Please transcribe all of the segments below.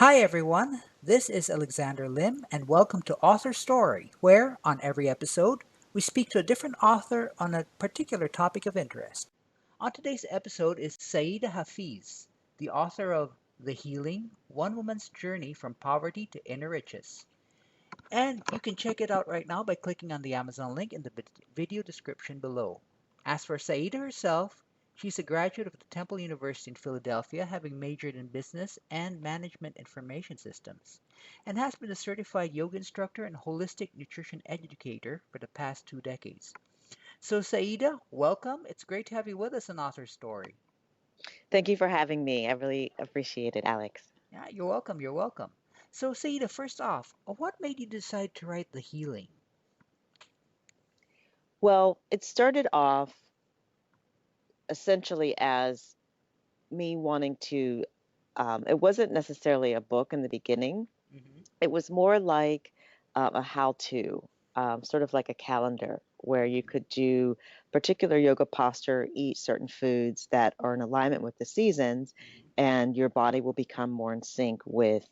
Hi everyone, this is Alexander Lim, and welcome to Author Story, where, on every episode, we speak to a different author on a particular topic of interest. On today's episode is Saeeda Hafiz, the author of The Healing One Woman's Journey from Poverty to Inner Riches. And you can check it out right now by clicking on the Amazon link in the video description below. As for Saida herself, she's a graduate of the Temple University in Philadelphia, having majored in business and management information systems, and has been a certified yoga instructor and holistic nutrition educator for the past 2 decades. So, Saida, welcome. It's great to have you with us on Author Story. Thank you for having me. I really appreciate it, Alex. Yeah, you're welcome. You're welcome. So, Saida, first off, what made you decide to write The Healing? Well, it started off essentially as me wanting to, it wasn't necessarily a book in the beginning. Hmm. It was more like a how-to, sort of like a calendar where you could do particular yoga posture, eat certain foods that are in alignment with the seasons, and your body will become more in sync with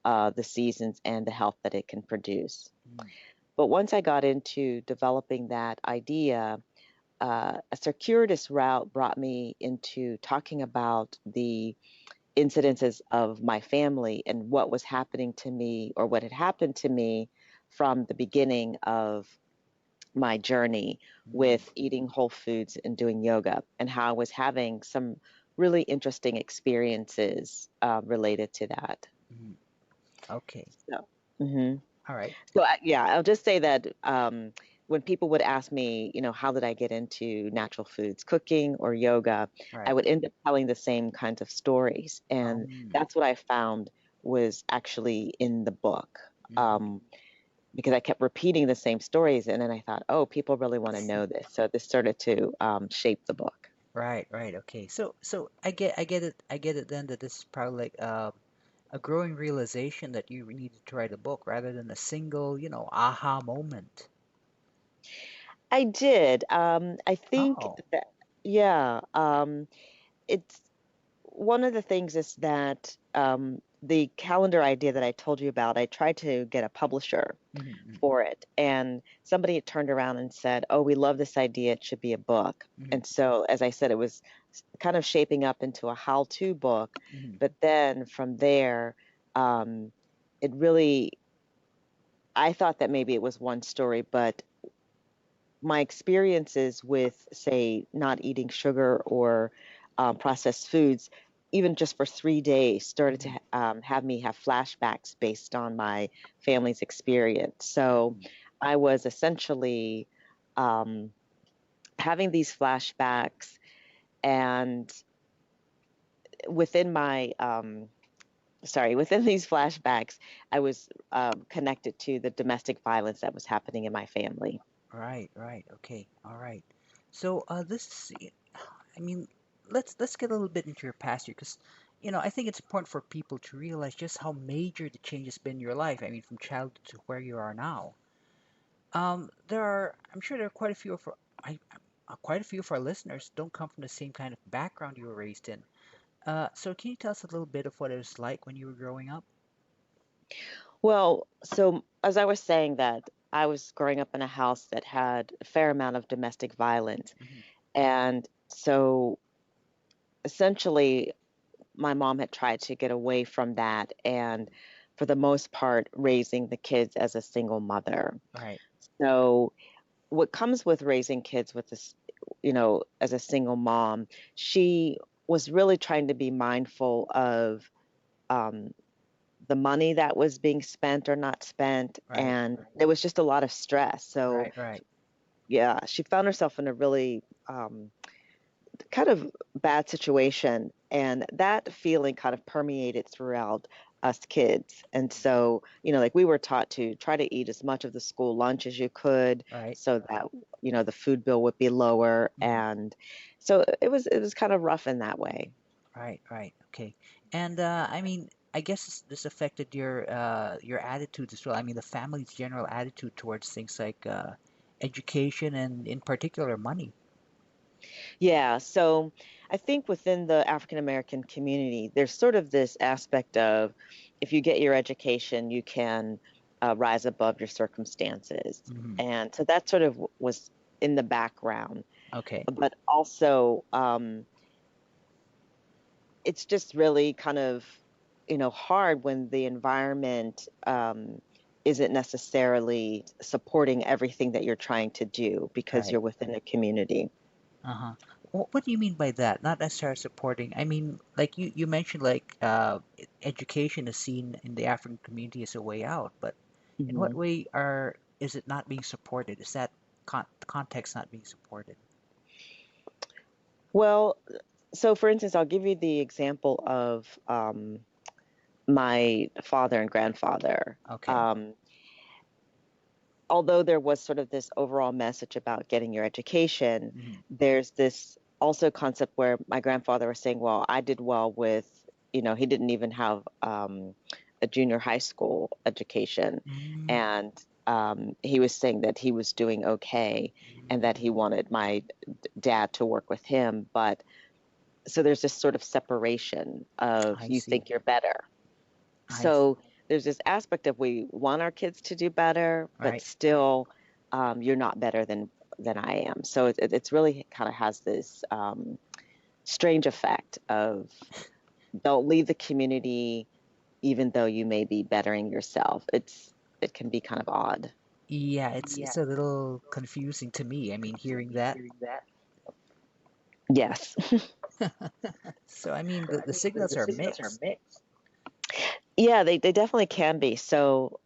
the seasons and the health that it can produce. Hmm. But once I got into developing that idea, a circuitous route brought me into talking about the incidences of my family and what was happening to me or what had happened to me from the beginning of my journey Hmm. with eating whole foods and doing yoga, and how I was having some really interesting experiences related to that. Hmm. Okay. So, mhm. All right. Yeah, I'll just say that when people would ask me, how did I get into natural foods, cooking or yoga, All I right. would end up telling the same kinds of stories. And Um, that's what I found was actually in the book, mhm. um, because I kept repeating the same stories. And then I thought, oh, people really want to know this. So this started to shape the book. Right, right. Okay. So I get it then that this is probably like a growing realization that you needed to write a book rather than a single, aha moment. I did. I think Oh. that, yeah, it's one of the things is that the calendar idea that I told you about, I tried to get a publisher Mm-hmm. for it, and somebody had turned around and said, "Oh, we love this idea. It should be a book." Hmm. And so, as I said, it was kind of shaping up into a how-to book. Hmm. But then from there, um, it really, I thought that maybe it was one story, but my experiences with, say, not eating sugar or processed foods, even just for 3 days, started to Hmm. have me have flashbacks based on my family's experience. So Hmm. I was essentially um, having these flashbacks, and within my within these flashbacks, I was connected to the domestic violence that was happening in my family. Right, right. Okay. All right. So this is, I mean, let's get a little bit into your past here, because I think it's important for people to realize just how major the change has been in your life. I mean, from childhood to where you are now. I'm sure there are quite a few of quite a few of our listeners don't come from the same kind of background you were raised in. So can you tell us a little bit of what it was like when you were growing up? Well, so as I was saying that I was growing up in a house that had a fair amount of domestic violence. Hmm. And so essentially, my mom had tried to get away from that and, for the most part, raising the kids as a single mother. Right. So, what comes with raising kids with this, as a single mom, she was really trying to be mindful of um, the money that was being spent or not spent, Right. and there was just a lot of stress. So, Right. Right. yeah, she found herself in a really kind of bad situation, and that feeling kind of permeated throughout us kids. And so, like we were taught to try to eat as much of the school lunch as you could Right. so that, the food bill would be lower. Hmm. And so it was kind of rough in that way. Right. Right. Okay. And I mean, I guess this affected your attitude as well. I mean, the family's general attitude towards things like education and, in particular, money. Yeah, so I think within the African American community, there's sort of this aspect of if you get your education, you can rise above your circumstances. Hmm. And so that sort of was in the background. Okay. But also, it's just really kind of, hard when the environment isn't necessarily supporting everything that you're trying to do because Right. you're within a community. Uh-huh. What do you mean by that? Not necessarily supporting. I mean, like you mentioned, like education is seen in the African community as a way out, but in what Mhm. way is it not being supported? Is that context not being supported? Well, so for instance, I'll give you the example of my father and grandfather. Okay. Um, Although there was sort of this overall message about getting your education, Hmm. there's this also concept where my grandfather was saying, well, I did well with, he didn't even have a junior high school education. Mm. And he was saying that he was doing okay and that he wanted my dad to work with him. But so there's this sort of separation of I you see. think you're better. I see. So there's this aspect of we want our kids to do better, but Right. still, you're not better than I am. So it's really kind of has this strange effect of don't leave the community, even though you may be bettering yourself. It can be kind of odd. Yeah, it's a little confusing to me. I mean, hearing that. Yes. So I mean, the signals are mixed. Yeah, they definitely can be. So,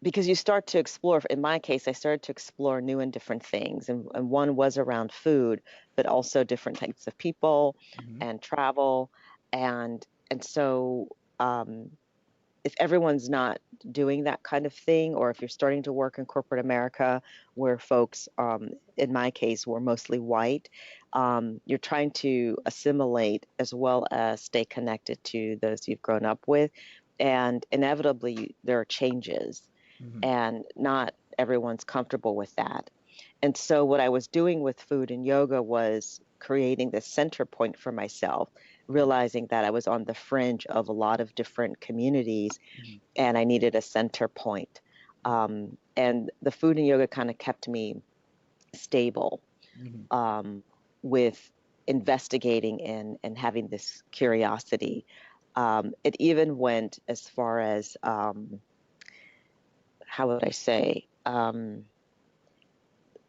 because you start to explore, in my case, I started to explore new and different things. And one was around food, but also different types of people Hmm. and travel. And so, um, if everyone's not doing that kind of thing, or if you're starting to work in corporate America, where folks, in my case, were mostly white, you're trying to assimilate as well as stay connected to those you've grown up with. And inevitably, there are changes, Hmm. and not everyone's comfortable with that. And so, what I was doing with food and yoga was creating this center point for myself, realizing that I was on the fringe of a lot of different communities Hmm. and I needed a center point. And the food and yoga kind of kept me stable Hmm. um, with investigating and having this curiosity. It even went as far as, how would I say?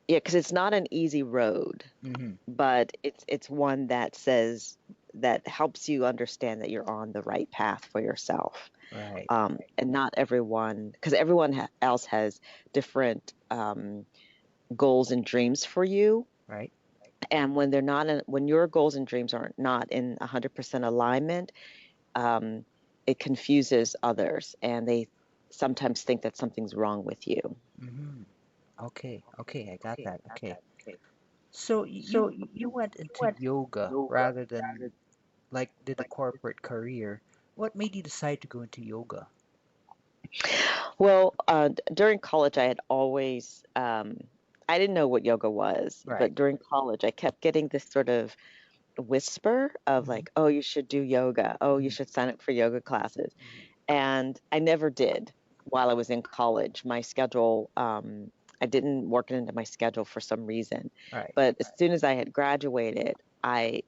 Yeah, because it's not an easy road, Hmm. but it's one that says that helps you understand that you're on the right path for yourself. Right. And not everyone, because everyone else has different goals and dreams for you. Right. And when when your goals and dreams are not in 100% alignment, um, it confuses others, and they sometimes think that something's wrong with you. Hmm. Okay. Okay. I got that. Okay. So you went into yoga rather than like did a corporate career. What made you decide to go into yoga? Well, during college, I had always, I didn't know what yoga was, Right. but during college, I kept getting this sort of whisper of Hmm. like, oh, you should do yoga. Oh, you Hmm. should sign up for yoga classes. And I never did while I was in college. My schedule, I didn't work it into my schedule for some reason. Right. But as soon as I had graduated, I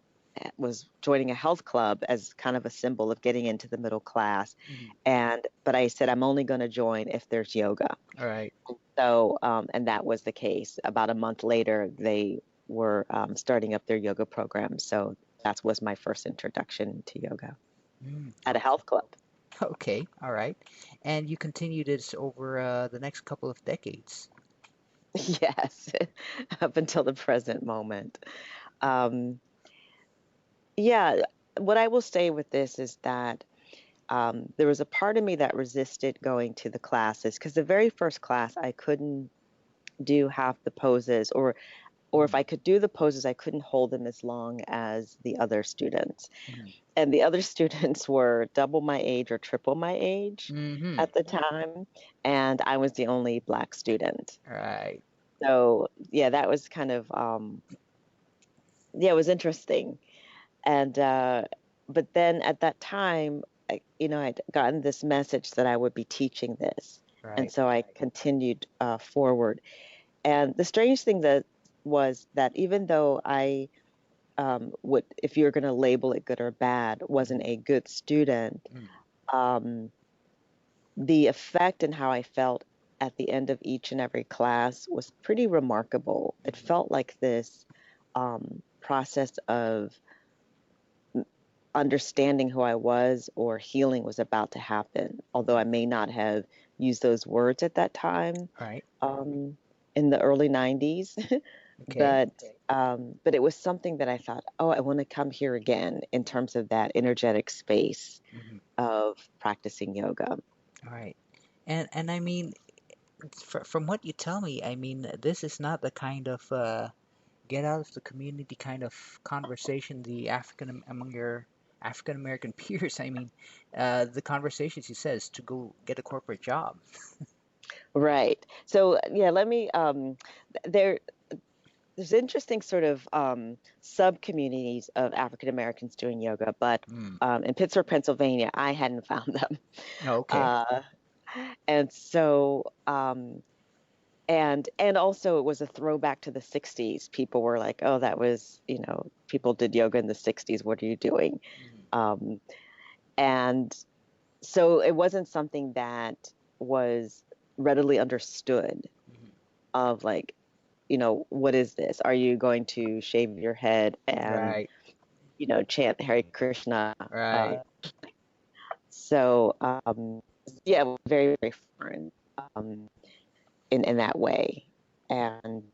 was joining a health club as kind of a symbol of getting into the middle class. Hmm. But I said, I'm only going to join if there's yoga. All right. So, and that was the case. About a month later, they were starting up their yoga program. So that was my first introduction to yoga Mm, at a okay. health club. Okay. All right. And you continued this over the next couple of decades. Yes, up until the present moment. Um, yeah, what I will say with this is that there was a part of me that resisted going to the classes because the very first class I couldn't do half the poses, or if Hmm. I could do the poses, I couldn't hold them as long as the other students. Hmm. And the other students were double my age or triple my age Hmm. at the time, and I was the only Black student. Right. So yeah, that was kind of yeah, it was interesting. And but then at that time, I'd gotten this message that I would be teaching this. And Right. so I continued forward. And the strange thing that was that even though I would, if you're going to label it good or bad, wasn't Mm-hmm. a good student, Mm. um, the effect and how I felt at the end of each and every class was pretty remarkable. It Mm-hmm. felt like this process of understanding who I was or healing was about to happen, although I may not have used those words at that time Right. um, in the early 90s. Okay. But it was something that I thought, oh, I want to come here again in terms of that energetic space Mm-hmm. of practicing yoga. All right. And I mean, from what you tell me, I mean, this is not the kind of get out of the community kind of conversation the African among your African American peers. I mean, the conversations you said is to go get a corporate job. Right. So yeah, let me there there's interesting sort of sub communities of African Americans doing yoga, but Mm. in Pittsburgh, Pennsylvania, I hadn't found them. Oh, okay. Uh, and so and also it was a throwback to the 60s. People were like, "Oh, that was, people did yoga in the 60s. What are you doing?" Mm-hmm. Um, and so it wasn't something that was readily understood Mm-hmm. of like, what is this? Are you going to shave your head and, Right. chant Hare Krishna? Right. So yeah, it was very, very foreign um, in that way. And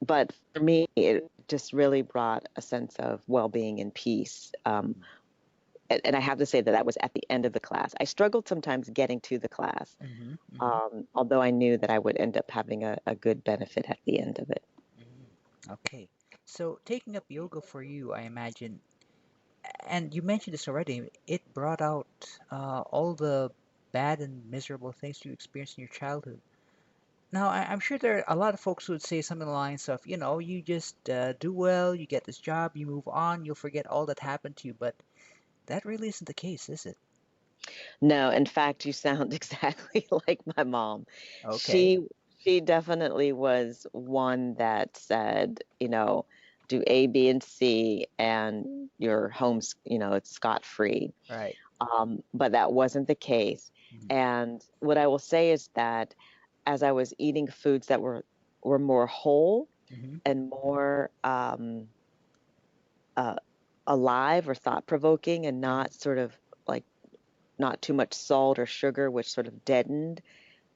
but for me, it just really brought a sense of well-being and peace. Mm-hmm. And I have to say that that was at the end of the class. I struggled sometimes getting to the class, Mm-hmm. Mm-hmm. although I knew that I would end up having a good benefit at the end of it. Mm-hmm. Okay. So taking up yoga for you, I imagine, and you mentioned this already, it brought out all the bad and miserable things you experienced in your childhood. Now, I'm sure there are a lot of folks who would say something along the lines of, you just do well, you get this job, you move on, you'll forget all that happened to you. But that really isn't the case, is it? No, in fact, you sound exactly like my mom. Okay, She definitely was one that said, do A, B, and C, and your home's, it's scot-free. right. But that wasn't the case. Mm-hmm. And what I will say is that as I was eating foods that were more whole Mm-hmm. and more uh, alive or thought-provoking, and Mm-hmm. not sort of like not too much salt or sugar, which sort of deadened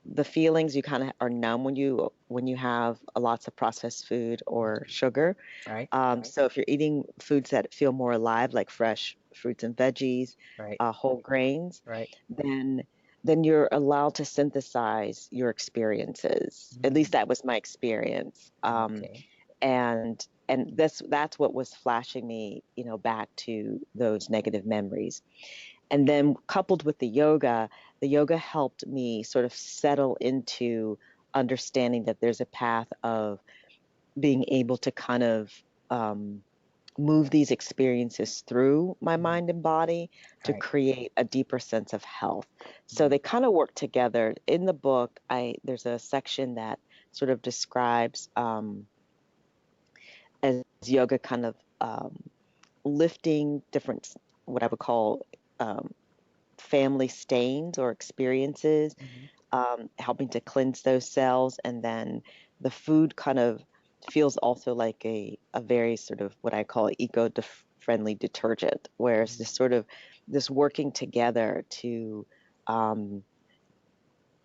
the feelings. You kind of are numb when you have lots of processed food or sugar. Right, So if you're eating foods that feel more alive, like fresh fruits and veggies, right, whole grains, right. then then you're allowed to synthesize your experiences. At least Mm. that was my experience. Okay. And that's what was flashing me, back to those negative memories. And then coupled with the yoga helped me sort of settle into understanding that there's a path of being able to kind of move these experiences through my Mm. mind and body to Right. create a deeper sense of health. So Mm. they kind of work together. In the book, I there's a section that sort of describes as yoga kind of lifting different, what I would call um, family stains or experiences, Mm-hmm. helping to cleanse those cells. And then the food kind of feels also like a very sort of what I call eco-friendly detergent, whereas Mm. this working together to um,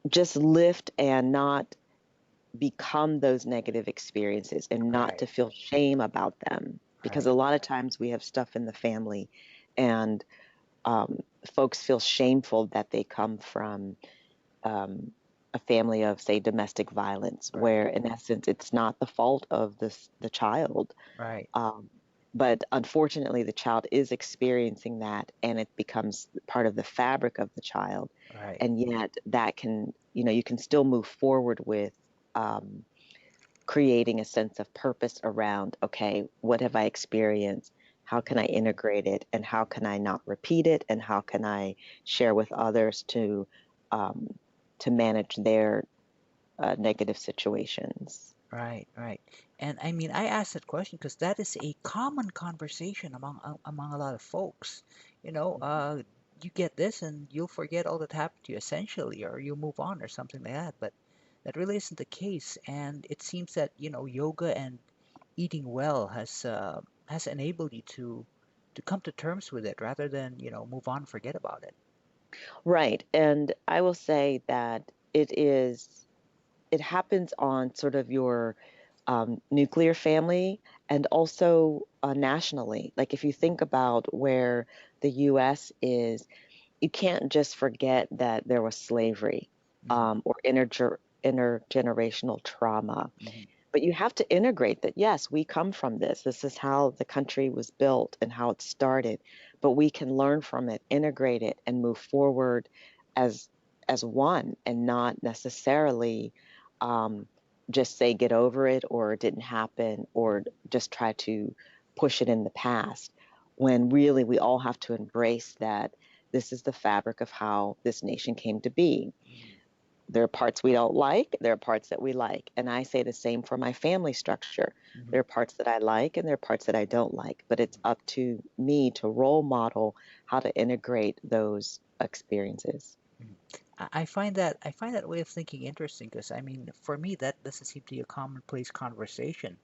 just lift and not become those negative experiences and not Right. to feel shame about them. Because Right. a lot of times we have stuff in the family and um, folks feel shameful that they come from um, a family of, say, domestic violence, Right. where in essence it's not the fault of the child, Right. um, but unfortunately the child is experiencing that, and it becomes part of the fabric of the child, Right. and yet that can, you can still move forward with. Creating a sense of purpose around, okay, what have I experienced? How can I integrate it, and how can I not repeat it, and how can I share with others um, to manage their negative situations? Right, right. And I mean, I asked that question because that is a common conversation among a lot of folks. You know, you get this and you'll forget all that happened to you essentially, or you'll move on or something like that. But that really isn't the case. And it seems that, yoga and eating well has enabled you to come to terms with it rather than, move on, forget about it. Right. And I will say that it happens on sort of your nuclear family and also nationally. Like if you think about where the US is, you can't just forget that there was slavery Hmm. or intergenerational trauma. Hmm. But you have to integrate that, yes, we come from this. This is how the country was built and how it started. But we can learn from it, integrate it, and move forward as as one and not necessarily um, just say get over it or it didn't happen or just try to push it in the past. When really we all have to embrace that this is the fabric of how this nation came to be. Hmm. There are parts we don't like, there are parts that we like. And I say the same for my family structure. Hmm. There are parts that I like and there are parts that I don't like, but it's up to me to role model how to integrate those experiences. Hmm. I find that way of thinking interesting because I mean, for me, that doesn't seem to be a commonplace conversation.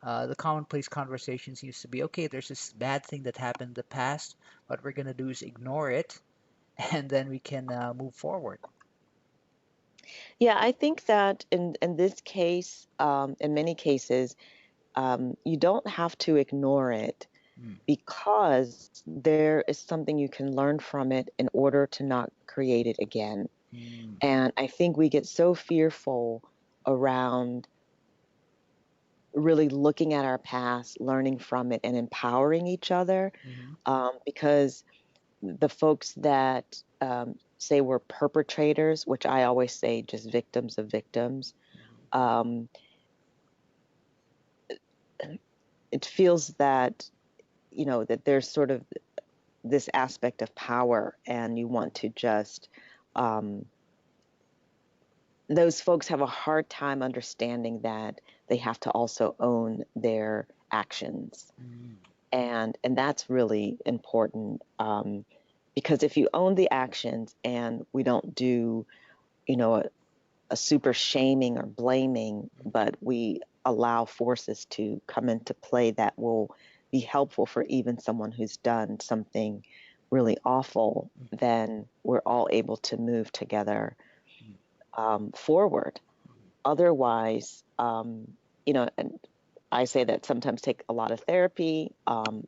The commonplace conversations used to be, okay, there's this bad thing that happened in the past. What we're gonna do is ignore it, and then we can move forward. Yeah, I think that in this case, in many cases, you don't have to ignore it Mm. because there is something you can learn from it in order to not create it again. Mm. And I think we get so fearful around really looking at our past, learning from it, and empowering each other. Hmm. Because the folks that say we're perpetrators, which I always say just victims of victims, um, it feels that, that there's sort of this aspect of power, and you want to just, um, those folks have a hard time understanding that they have to also own their actions. Mm. And that's really important because if you own the actions and we don't do a super shaming or blaming, but we allow forces to come into play that will be helpful for even someone who's done something really awful, then we're all able to move together forward. Otherwise, and I say that sometimes take a lot of therapy. And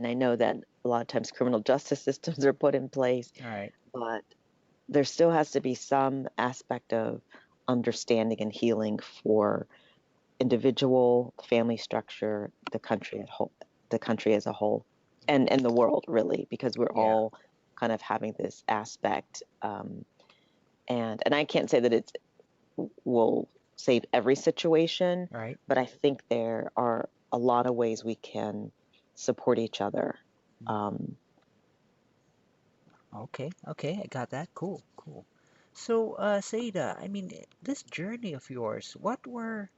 I know that a lot of times criminal justice systems are put in place, All right. but there still has to be some aspect of understanding and healing for individual, family structure, the country as a whole, and the world really, because we're Yeah. all kind of having this aspect. And I can't say that it will save every situation, Right. but I think there are a lot of ways we can support each other. Um, Okay. Okay. I got that. Cool. Cool. So, Saida, I mean, this journey of yours, what were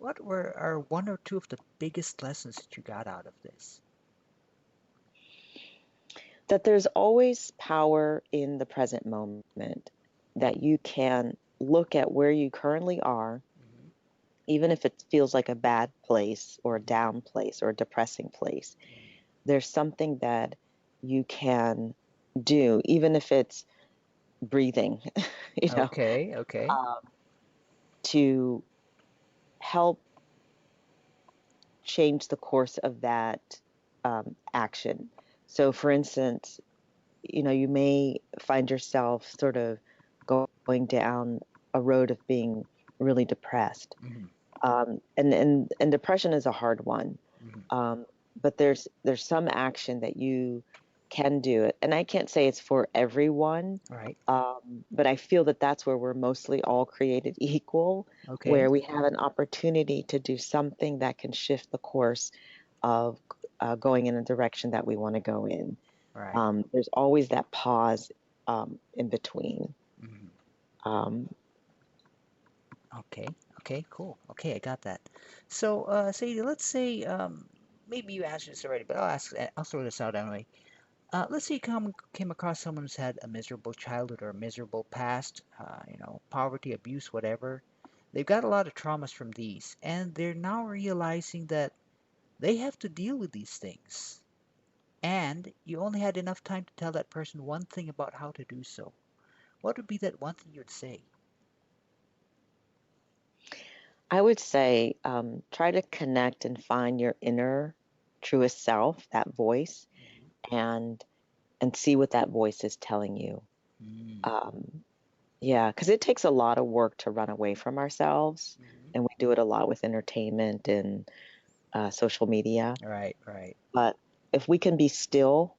are one or two of the biggest lessons that you got out of this? that there's always power in the present moment, that you can look at where you currently are, Hmm. even if it feels like a bad place or a down place or a depressing place. There's something that you can do, even if it's breathing, you know, Okay. Okay. um, to help change the course of that action. So, for instance, you may find yourself sort of going down a road of being really depressed. Hmm. And depression is a hard one. Hmm. Um, but there's some action that you can do it. And I can't say it's for everyone, Right. but I feel that that's where we're mostly all created equal, Okay. where we have an opportunity to do something that can shift the course of going in a direction that we want to go in. Right. There's always that pause in between. Mhm. Um, Okay. Okay. Cool. Okay, I got that. So, Sadie, let's say maybe you answered this already, but I'll ask. I'll throw this out anyway. Let's say you came across someone who's had a miserable childhood or a miserable past, poverty, abuse, whatever. They've got a lot of traumas from these, and they're now realizing that they have to deal with these things. And you only had enough time to tell that person one thing about how to do so. What would be that one thing you'd say? I would say try to connect and find your inner truest self, that voice, and see what that voice is telling you. Mm-hmm. Um, yeah, because it takes a lot of work to run away from ourselves, Mm-hmm. and we do it a lot with entertainment and social media. Right, right, But if we can be still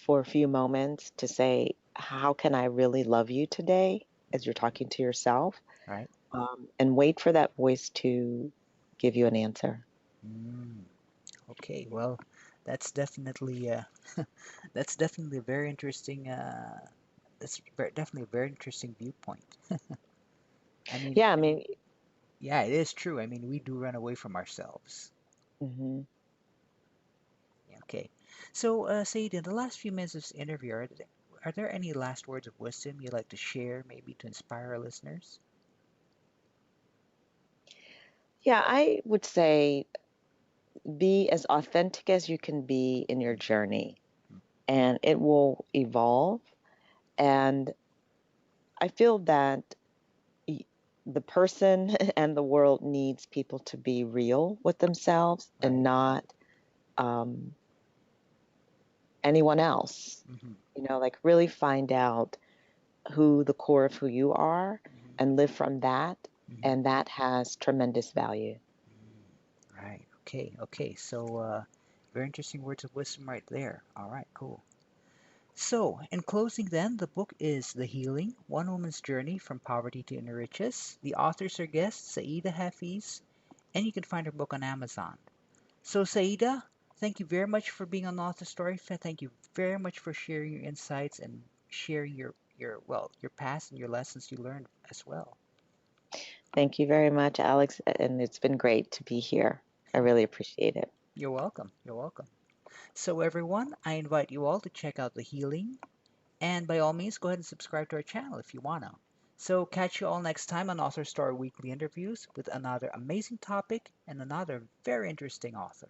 for a few moments to say, how can I really love you today, as you're talking to yourself, right. and wait for that voice to give you an answer. Mm. Okay, well, that's definitely that's definitely a very interesting definitely a very interesting viewpoint. I mean, Yeah, I mean, yeah, it is true. I mean, we do run away from ourselves. mhm. Yeah, okay. So, Said, in the last few minutes of this interview, are there any last words of wisdom you'd like to share, maybe to inspire our listeners? Yeah, I would say be as authentic as you can be in your journey, Mm. and it will evolve. And I feel that y- the person and the world needs people to be real with themselves and Right. not um, anyone else. Mm-hmm. Like really find out who the core of who you are Mm-hmm. and live from that. Mm-hmm. And that has tremendous value. Right. Okay. Okay. So, very interesting words of wisdom right there. All right. Cool. So, in closing, then, the book is The Healing: One Woman's Journey from Poverty to Inner Riches. The authors are guests, Saeeda Hafiz, and you can find her book on Amazon. So, Saeeda, thank you very much for being on Author Story. Thank you very much for sharing your insights and sharing your past and your lessons you learned as well. Thank you very much, Alex. And it's been great to be here. I really appreciate it. You're welcome. You're welcome. So, everyone, I invite you all to check out The Healing. And by all means, go ahead and subscribe to our channel if you want to. So, catch you all next time on Author Story Weekly Interviews with another amazing topic and another very interesting author.